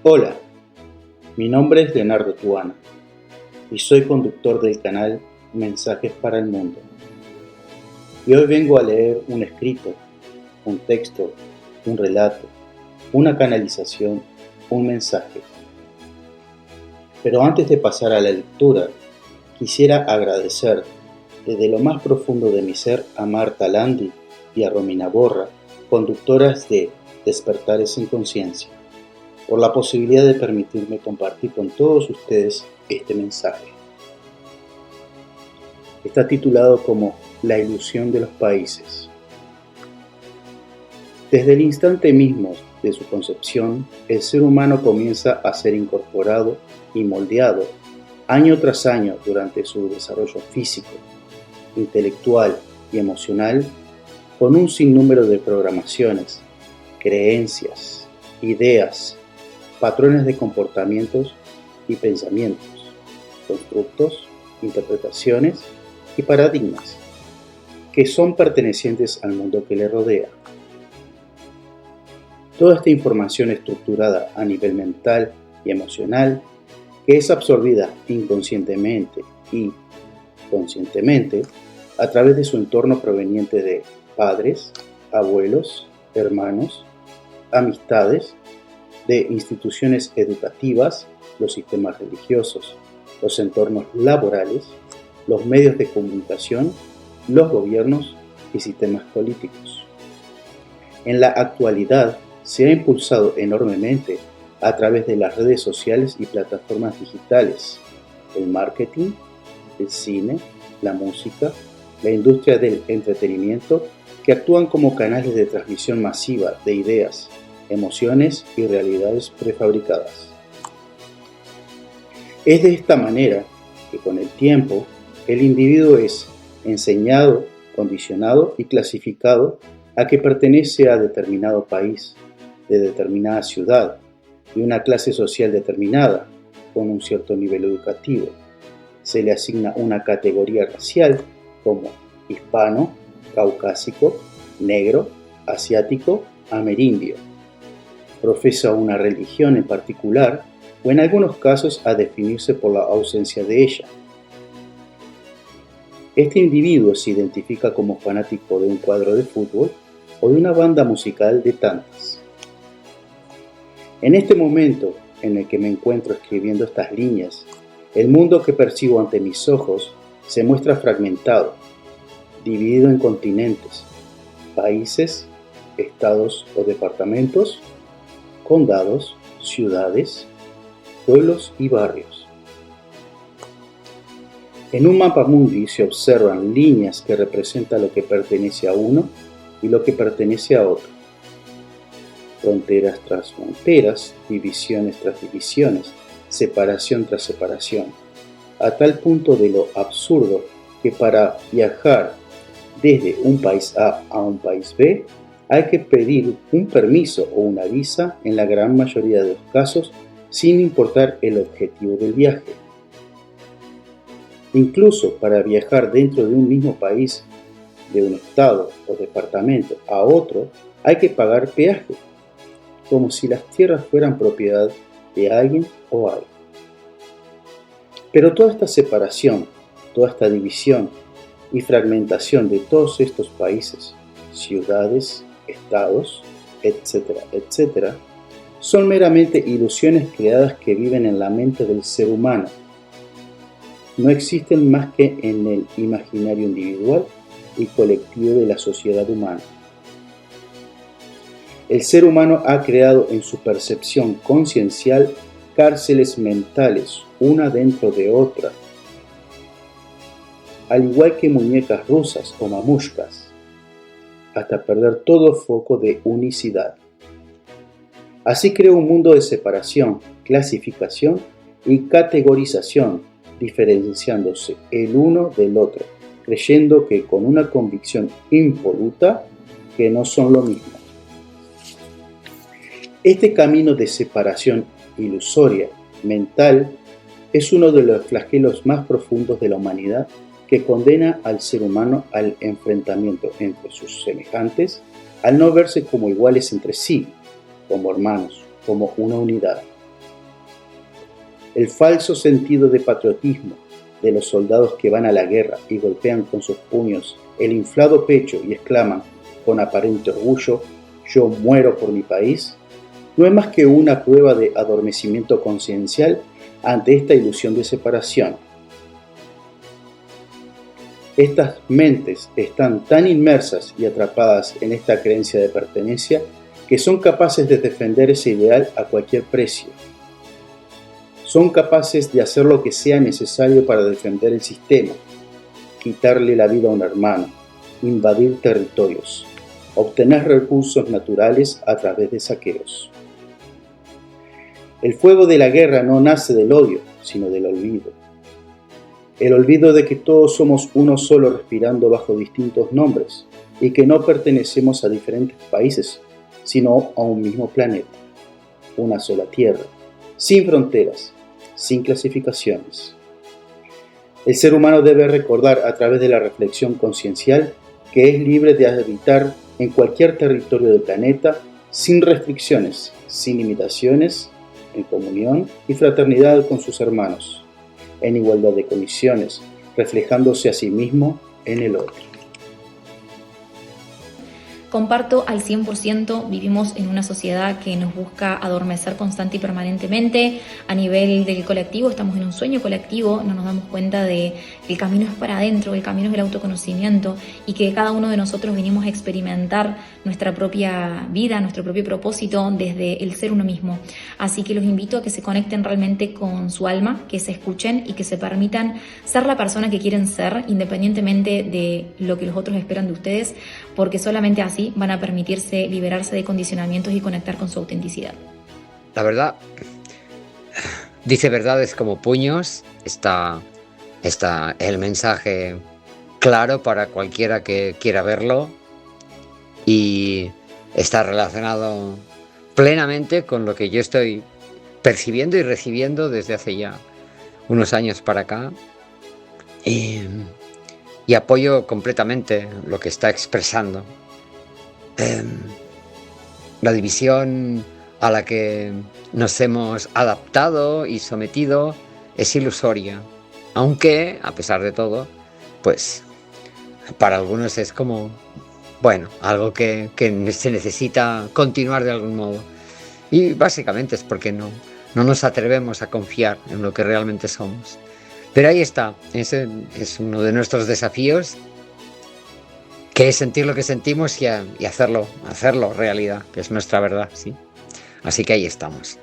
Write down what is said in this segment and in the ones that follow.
Hola, mi nombre es Leonardo Tuana y soy conductor del canal Mensajes para el Mundo. Y hoy vengo a leer un escrito, un texto, un relato, una canalización, un mensaje. Pero antes de pasar a la lectura, quisiera agradecer desde lo más profundo de mi ser a Marta Landi y a Romina Borra, conductoras de Despertares en Conciencia, por la posibilidad de permitirme compartir con todos ustedes este mensaje. Está titulado como La ilusión de los países. Desde el instante mismo de su concepción, el ser humano comienza a ser incorporado y moldeado año tras año durante su desarrollo físico, intelectual y emocional con un sinnúmero de programaciones, creencias, ideas, patrones de comportamientos y pensamientos, constructos, interpretaciones y paradigmas que son pertenecientes al mundo que le rodea. Toda esta información estructurada a nivel mental y emocional que es absorbida inconscientemente y conscientemente a través de su entorno proveniente de padres, abuelos, hermanos, amistades, de instituciones educativas, los sistemas religiosos, los entornos laborales, los medios de comunicación, los gobiernos y sistemas políticos. En la actualidad se ha impulsado enormemente a través de las redes sociales y plataformas digitales, el marketing, el cine, la música, la industria del entretenimiento, que actúan como canales de transmisión masiva de ideas, emociones y realidades prefabricadas. Es de esta manera que con el tiempo el individuo es enseñado, condicionado y clasificado a que pertenece a determinado país, de determinada ciudad y una clase social determinada, con un cierto nivel educativo. Se le asigna una categoría racial como hispano, caucásico, negro, asiático, amerindio. Profesa una religión en particular o en algunos casos a definirse por la ausencia de ella. Este individuo se identifica como fanático de un cuadro de fútbol o de una banda musical de tantas. En este momento en el que me encuentro escribiendo estas líneas, el mundo que percibo ante mis ojos se muestra fragmentado, dividido en continentes, países, estados o departamentos, condados, ciudades, pueblos y barrios. En un mapa mundi se observan líneas que representan lo que pertenece a uno y lo que pertenece a otro. Fronteras tras fronteras, divisiones tras divisiones, separación tras separación, a tal punto de lo absurdo que para viajar desde un país A a un país B hay que pedir un permiso o una visa en la gran mayoría de los casos sin importar el objetivo del viaje. Incluso para viajar dentro de un mismo país, de un estado o departamento a otro, hay que pagar peaje, como si las tierras fueran propiedad de alguien o algo. Pero toda esta separación, toda esta división y fragmentación de todos estos países, ciudades, estados, etcétera, etcétera, son meramente ilusiones creadas que viven en la mente del ser humano. No existen más que en el imaginario individual y colectivo de la sociedad humana. El ser humano ha creado en su percepción conciencial cárceles mentales, una dentro de otra, al igual que muñecas rusas o mamushkas, hasta perder todo foco de unicidad. Así creó un mundo de separación, clasificación y categorización, diferenciándose el uno del otro, creyendo que con una convicción impoluta que no son lo mismo. Este camino de separación ilusoria, mental, es uno de los flagelos más profundos de la humanidad que condena al ser humano al enfrentamiento entre sus semejantes, al no verse como iguales entre sí, como hermanos, como una unidad. El falso sentido de patriotismo de los soldados que van a la guerra y golpean con sus puños el inflado pecho y exclaman con aparente orgullo: «Yo muero por mi país», no es más que una prueba de adormecimiento conciencial ante esta ilusión de separación. Estas mentes están tan inmersas y atrapadas en esta creencia de pertenencia que son capaces de defender ese ideal a cualquier precio. Son capaces de hacer lo que sea necesario para defender el sistema, quitarle la vida a un hermano, invadir territorios, obtener recursos naturales a través de saqueos. El fuego de la guerra no nace del odio, sino del olvido. El olvido de que todos somos uno solo respirando bajo distintos nombres y que no pertenecemos a diferentes países, sino a un mismo planeta, una sola tierra, sin fronteras, sin clasificaciones. El ser humano debe recordar a través de la reflexión conciencial que es libre de habitar en cualquier territorio del planeta sin restricciones, sin limitaciones, en comunión y fraternidad con sus hermanos, en igualdad de condiciones, reflejándose a sí mismo en el otro. Comparto al 100%, vivimos en una sociedad que nos busca adormecer constante y permanentemente. A nivel del colectivo, estamos en un sueño colectivo, no nos damos cuenta de que el camino es para adentro, el camino es el autoconocimiento y que cada uno de nosotros venimos a experimentar nuestra propia vida, nuestro propio propósito desde el ser uno mismo. Así que los invito a que se conecten realmente con su alma, que se escuchen y que se permitan ser la persona que quieren ser, independientemente de lo que los otros esperan de ustedes, porque solamente así van a permitirse liberarse de condicionamientos y conectar con su autenticidad. La verdad, dice verdades como puños, está el mensaje claro para cualquiera que quiera verlo y está relacionado plenamente con lo que yo estoy percibiendo y recibiendo desde hace ya unos años para acá y apoyo completamente lo que está expresando. La división a la que nos hemos adaptado y sometido es ilusoria, aunque, a pesar de todo, pues para algunos es como, bueno, algo que se necesita continuar de algún modo. Y básicamente es porque no nos atrevemos a confiar en lo que realmente somos. Pero ahí está, ese es uno de nuestros desafíos, que es sentir lo que sentimos y hacerlo realidad, que es nuestra verdad, ¿sí? Así que ahí estamos.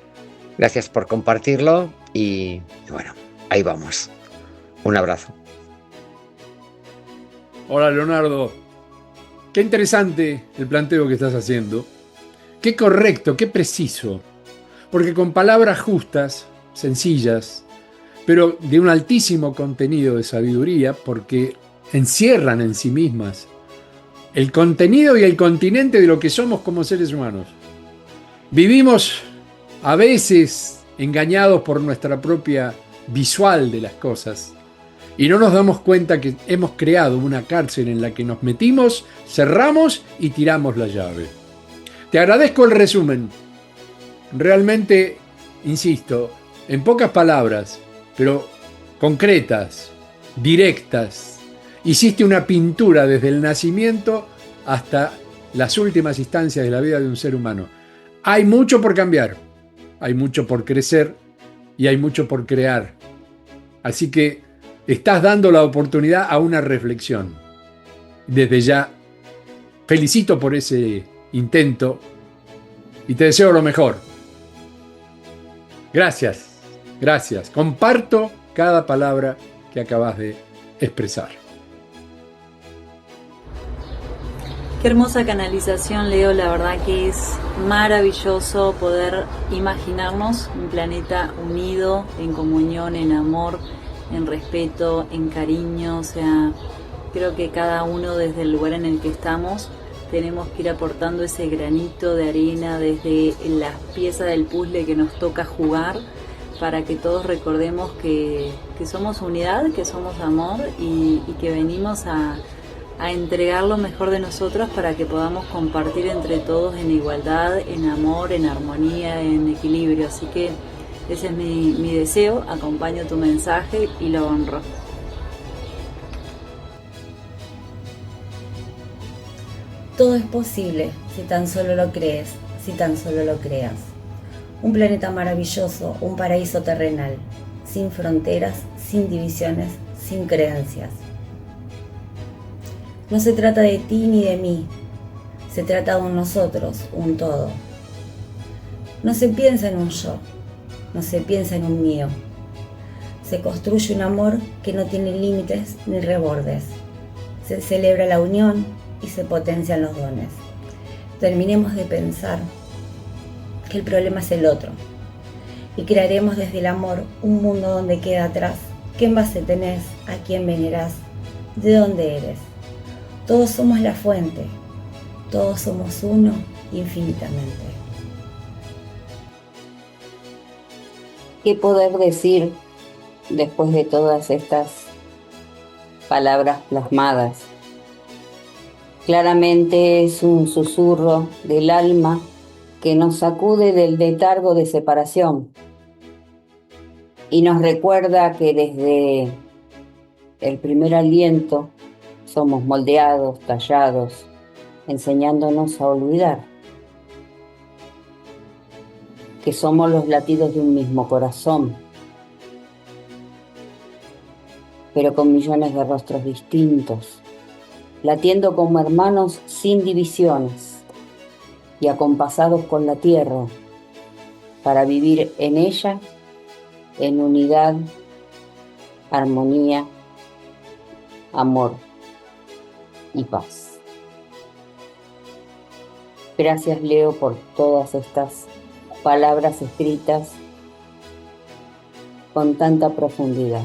Gracias por compartirlo y bueno, ahí vamos. Un abrazo. Hola Leonardo, qué interesante el planteo que estás haciendo, qué correcto, qué preciso, porque con palabras justas, sencillas, pero de un altísimo contenido de sabiduría, porque encierran en sí mismas el contenido y el continente de lo que somos como seres humanos. Vivimos a veces engañados por nuestra propia visual de las cosas y no nos damos cuenta que hemos creado una cárcel en la que nos metimos, cerramos y tiramos la llave. Te agradezco el resumen. Realmente, insisto, en pocas palabras, pero concretas, directas, hiciste una pintura desde el nacimiento hasta las últimas instancias de la vida de un ser humano. Hay mucho por cambiar, hay mucho por crecer y hay mucho por crear. Así que estás dando la oportunidad a una reflexión. Desde ya, felicito por ese intento y te deseo lo mejor. Gracias, gracias. Comparto cada palabra que acabas de expresar. Qué hermosa canalización, Leo. La verdad que es maravilloso poder imaginarnos un planeta unido, en comunión, en amor, en respeto, en cariño. O sea, creo que cada uno desde el lugar en el que estamos tenemos que ir aportando ese granito de arena desde las piezas del puzzle que nos toca jugar, para que todos recordemos que somos unidad, que somos amor y que venimos a entregar lo mejor de nosotros para que podamos compartir entre todos en igualdad, en amor, en armonía, en equilibrio. Así que Ese es mi deseo, acompaño tu mensaje y lo honro. Todo es posible si tan solo lo crees, si tan solo lo creas. Un planeta maravilloso, un paraíso terrenal, sin fronteras, sin divisiones, sin creencias. No se trata de ti ni de mí, se trata de un nosotros, un todo. No se piensa en un yo, no se piensa en un mío. Se construye un amor que no tiene límites ni rebordes. Se celebra la unión y se potencian los dones. Terminemos de pensar que el problema es el otro y crearemos desde el amor un mundo donde queda atrás qué envase tenés, a quién venerás, de dónde eres. Todos somos la fuente, todos somos uno infinitamente. ¿Qué poder decir después de todas estas palabras plasmadas? Claramente es un susurro del alma que nos sacude del letargo de separación y nos recuerda que desde el primer aliento somos moldeados, tallados, enseñándonos a olvidar, que somos los latidos de un mismo corazón, pero con millones de rostros distintos, latiendo como hermanos sin divisiones y acompasados con la tierra para vivir en ella en unidad, armonía, amor y paz. Gracias, Leo, por todas estas palabras escritas con tanta profundidad.